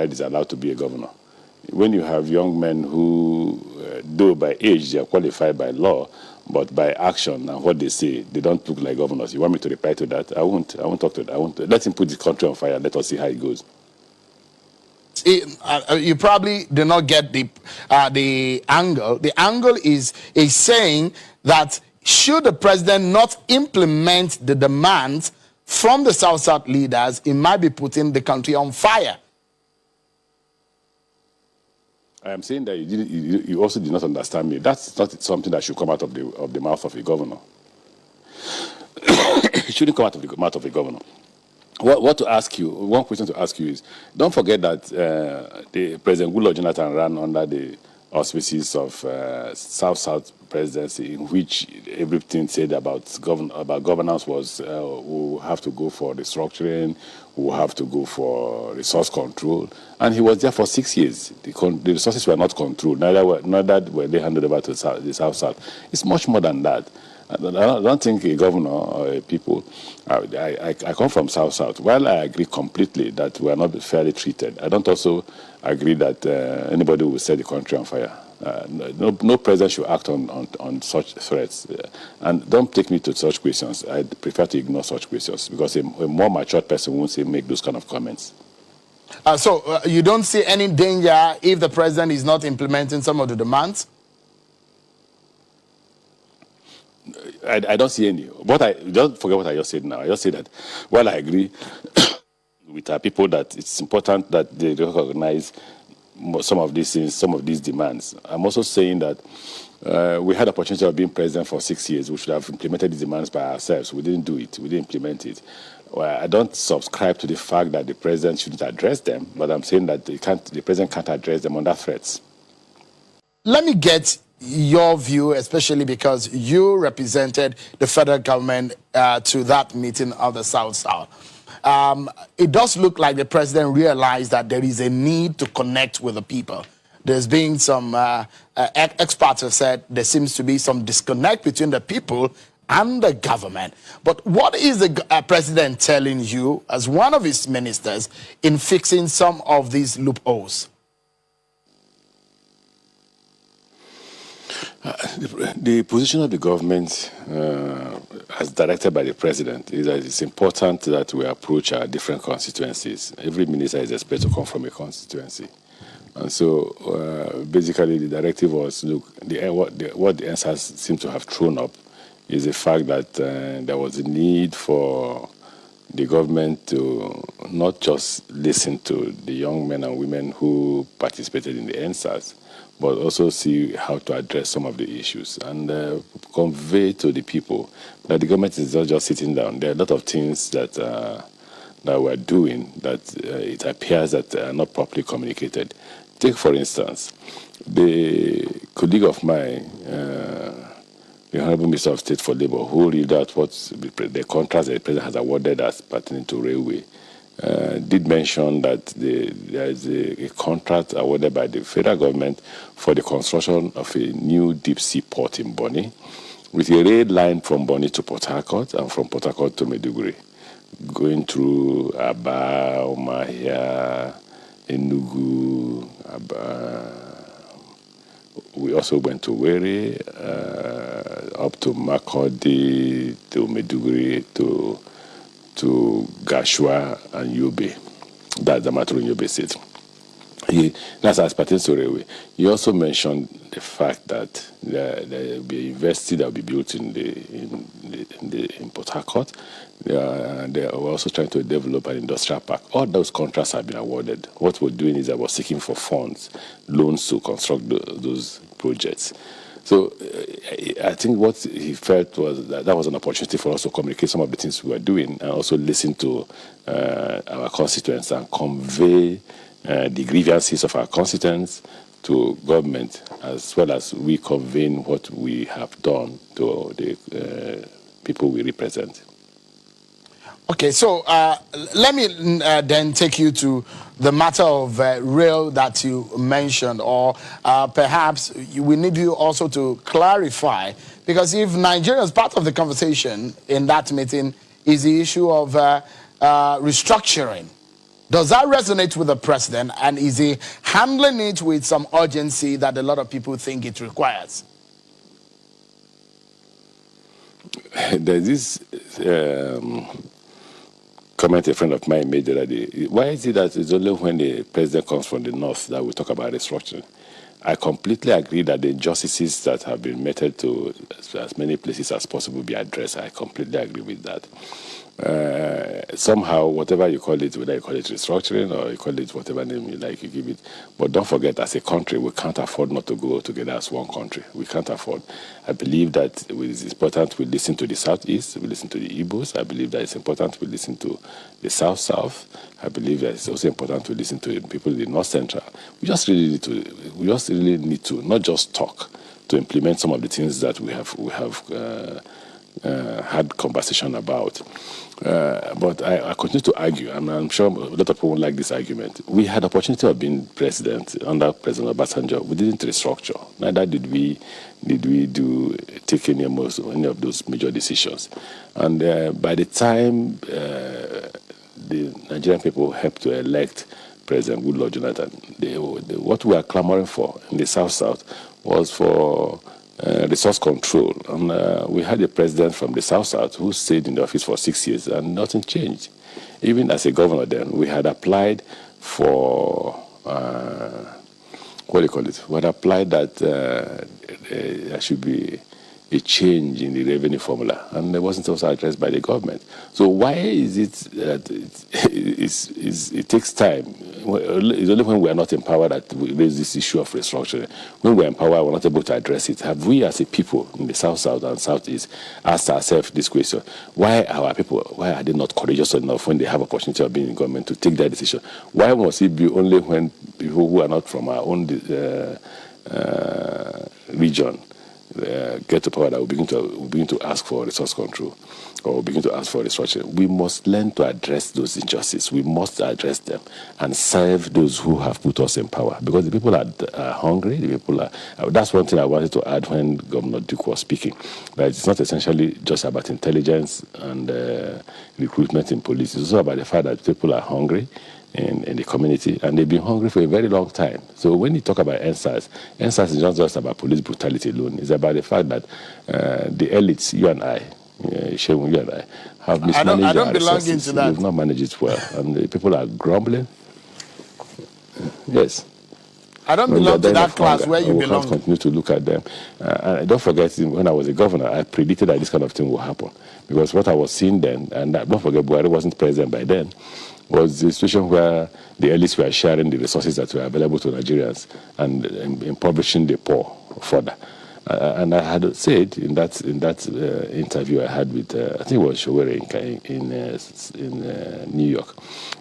Is allowed to be a governor. When you have young men who, though by age they are qualified by law, but by action and what they say, they don't look like governors. You want me to reply to that? I won't talk to that. I won't. Let him put the country on fire. Let us see how it goes. You probably do not get the angle. The angle is saying that should the president not implement the demands from the South-South leaders, it might be putting the country on fire. I am saying that you also did not understand me. That's not something that should come out of the mouth of a governor. It shouldn't come out of the mouth of a governor. What to ask you? One question to ask you is: don't forget that the President Goodluck Jonathan ran under the auspices of South-South presidency, in which everything said about governance was we'll have to go for restructuring, we'll have to go for resource control, and he was there for 6 years. The resources were not controlled, neither were they handed over to the South-South. It's much more than that. I don't think a governor or a people, I come from South-South. While I agree completely that we are not fairly treated, I don't also agree that anybody will set the country on fire. No president should act on such threats. And don't take me to such questions. I prefer to ignore such questions because a more matured person won't make those kind of comments. So you don't see any danger if the president is not implementing some of the demands? I don't see any. Don't forget what I just said now. I just said that while I agree with our people that it's important that they recognize some of these things, some of these demands, I'm also saying that we had the opportunity of being president for 6 years. We should have implemented these demands by ourselves. We didn't do it. We didn't implement it. Well, I don't subscribe to the fact that the president shouldn't address them, but I'm saying that the president can't address them under threats. Let me get your view, especially because you represented the federal government to that meeting of the South-South. It does look like the president realized that there is a need to connect with the people. There's been some experts have said there seems to be some disconnect between the people and the government. But what is the president telling you as one of his ministers in fixing some of these loopholes? The position of the government, as directed by the president, is that it's important that we approach our different constituencies. Every minister is expected to come from a constituency. And so, basically, the directive was, look, what the answers seem to have thrown up is the fact that there was a need for the government to not just listen to the young men and women who participated in the NSAS, but also see how to address some of the issues and convey to the people that the government is not just sitting down. There are a lot of things that we're doing that it appears that are not properly communicated. Take, for instance, the colleague of mine, the Honorable Minister of State for Labour, who read out what the contracts that the President has awarded as pertaining to railway, did mention that there is a contract awarded by the federal government for the construction of a new deep-sea port in Bonny, with a rail line from Bonny to Port Harcourt and from Port Harcourt to Maiduguri, going through Aba, Umuahia, Enugu, Aba. We also went to Were, up to Makurdi, to Maiduguri, to Gashua and Yobe. That's the matter in Yobe State. That's as pertains to railway. You also mentioned the fact that there will be a university that will be built in Port Harcourt. They are also trying to develop an industrial park. All those contracts have been awarded. What we're doing is that we're seeking for funds, loans to construct those projects. So I think what he felt was that was an opportunity for us to communicate some of the things we were doing and also listen to our constituents and convey the grievances of our constituents to government, as well as we conveying what we have done to the people we represent. Okay, so let me then take you to the matter of rail that you mentioned, or perhaps we need you also to clarify Because if Nigerians, part of the conversation in that meeting is the issue of restructuring, does that resonate with the president, and is he handling it with some urgency that a lot of people think it requires? There's this comment a friend of mine made the other day. Why is it that it's only when the president comes from the north that we talk about restructuring? I completely agree that the injustices that have been meted to as many places as possible be addressed. I completely agree with that. Somehow, whatever you call it, whether you call it restructuring or you call it whatever name you like, you give it. But don't forget, as a country, we can't afford not to go together as one country. We can't afford. I believe that it is important we listen to the Southeast, we listen to the Igbos. I believe that it's important we listen to the South. I believe that it's also important to listen to the people in the North Central. We just really need to not just talk, to implement some of the things that we have had conversation about. But I continue to argue, and I'm sure a lot of people won't like this argument. We had the opportunity of being president under President Obasanjo. We didn't restructure. Neither did we take any of those major decisions. And by the time the Nigerian people helped to elect President Goodluck Jonathan, what we are clamoring for in the South was for resource control. And we had a president from the South who stayed in the office for 6 years and nothing changed. Even as a governor then, we had applied for, what do you call it? We had applied that there should be a change in the revenue formula, and it wasn't also addressed by the government. So why is it that it takes time? It's only when we are not empowered that we raise this issue of restructuring. When we're empowered, we're not able to address it. Have we as a people in the South and Southeast asked ourselves this question? Why are they not courageous enough when they have opportunity of being in government to take that decision? Why must it be only when people who are not from our own region get to power that we begin to ask for resource control, or we begin to ask for restructuring? We must learn to address those injustices. We must address them and serve those who have put us in power, because the people are hungry. The people are. That's one thing I wanted to add when Governor Duke was speaking. That it's not essentially just about intelligence and recruitment in police. It's also about the fact that people are hungry in the community, and they've been hungry for a very long time. So when you talk about NSAS is not just about police brutality alone. It's about the fact that the elites, you and I, Shehu, you and I, have mismanaged I don't our belong resources. into that. We've not managed it well, and the people are grumbling. Yes. I don't belong to that class where you belong. We can't continue to look at them. And don't forget, when I was a governor, I predicted that this kind of thing will happen. Because what I was seeing then, and don't forget, Buhari wasn't president by then, was the situation where the elites were sharing the resources that were available to Nigerians and impoverishing the poor further. And I had said in that interview I had with, I think it was Showere in New York,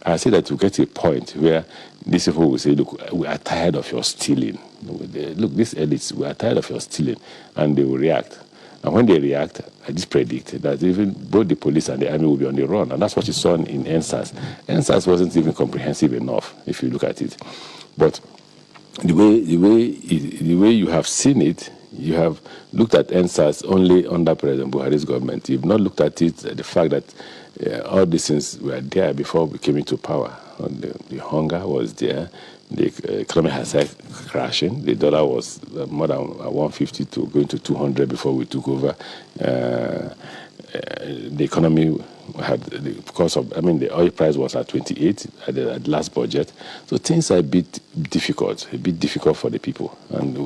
I said that we get to a point where these people will say, look, we are tired of your stealing. Look, these elites, we are tired of your stealing. And they will react. And when they react, I just predict that even both the police and the army will be on the run. And that's what you saw in NSAS. NSAS wasn't even comprehensive enough, if you look at it. But the way you have seen it, you have looked at NSAS only under President Buhari's government. You've not looked at it, the fact that all these things were there before we came into power. The hunger was there. The economy has started crashing. The dollar was more than 150 to going to 200 before we took over. The economy had, because of, the oil price was at 28 at the last budget. So things are a bit difficult for the people. And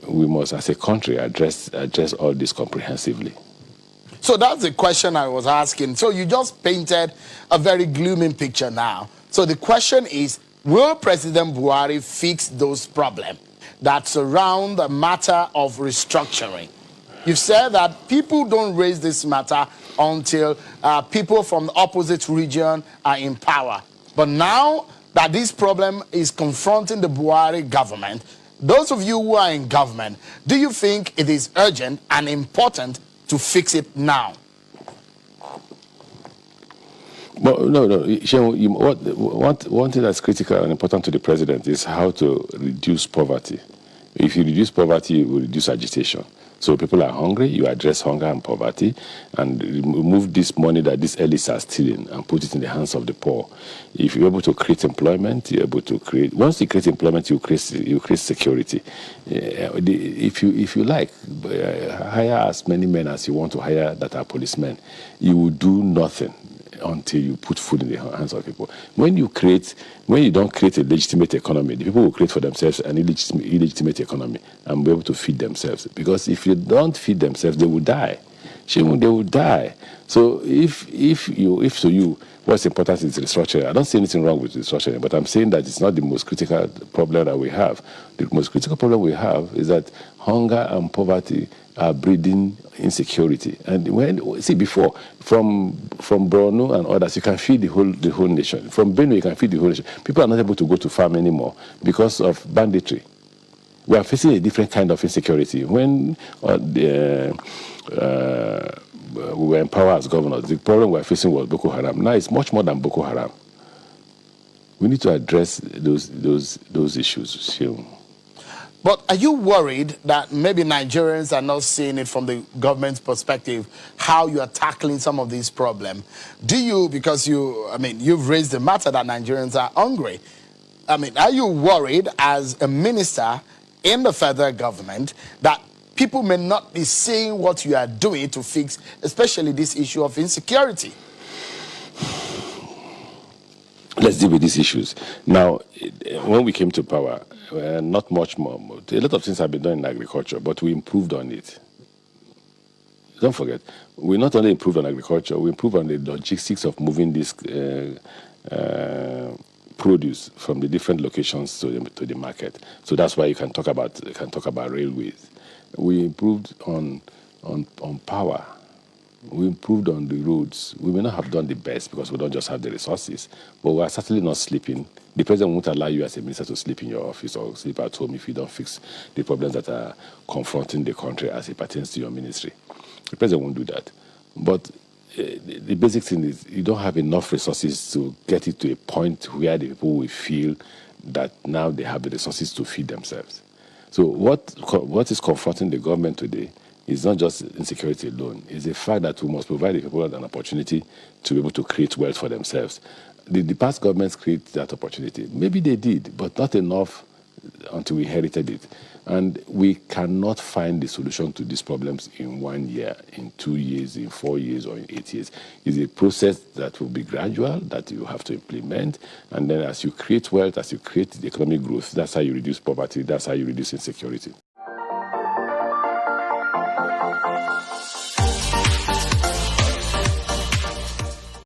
we must, as a country, address all this comprehensively. So that's the question I was asking. So you just painted a very gloomy picture now. So the question is, will President Buhari fix those problems that surround the matter of restructuring? You've said that people don't raise this matter until people from the opposite region are in power. But now that this problem is confronting the Buhari government, those of you who are in government, do you think it is urgent and important to fix it now? Well, no. One thing that's critical and important to the president is how to reduce poverty. If you reduce poverty, you will reduce agitation. So people are hungry, you address hunger and poverty, and remove this money that these elites are stealing and put it in the hands of the poor. If you're able to create employment, you're able to create. Once you create employment, you create security. If you like, hire as many men as you want to hire that are policemen. You will do nothing until you put food in the hands of people. When you don't create a legitimate economy, the people will create for themselves an illegitimate economy and be able to feed themselves. Because if you don't feed themselves, they will die. They will die. So if what's important is restructuring. I don't see anything wrong with restructuring, but I'm saying that it's not the most critical problem that we have. The most critical problem we have is that hunger and poverty are breeding insecurity. And before, from Borno and others, you can feed the whole nation. From Benue, you can feed the whole nation. People are not able to go to farm anymore because of banditry. We are facing a different kind of insecurity. When we were in power as governors, the problem we were facing was Boko Haram. Now it's much more than Boko Haram. We need to address those issues. But are you worried that maybe Nigerians are not seeing it from the government's perspective, how you are tackling some of these problems? Because you've raised the matter that Nigerians are hungry. Are you worried as a minister in the federal government that people may not be seeing what you are doing to fix, especially this issue of insecurity? Let's deal with these issues. Now, when we came to power, not much more. A lot of things have been done in agriculture, but we improved on it. Don't forget, we not only improved on agriculture, we improved on the logistics of moving this produce from the different locations to the market. So that's why you can talk about railways. We improved on power. We improved on the roads. We may not have done the best because we don't just have the resources, but we are certainly not sleeping. The president won't allow you as a minister to sleep in your office or sleep at home if you don't fix the problems that are confronting the country as it pertains to your ministry. The president won't do that. But the basic thing is you don't have enough resources to get it to a point where the people will feel that now they have the resources to feed themselves. So what is confronting the government today is not just insecurity alone. It's the fact that we must provide the people an opportunity to be able to create wealth for themselves. The past governments created that opportunity. Maybe they did, but not enough until we inherited it. And we cannot find the solution to these problems in 1 year, in 2 years, in 4 years, or in 8 years. It's a process that will be gradual, that you have to implement. And then as you create wealth, as you create the economic growth, that's how you reduce poverty, that's how you reduce insecurity.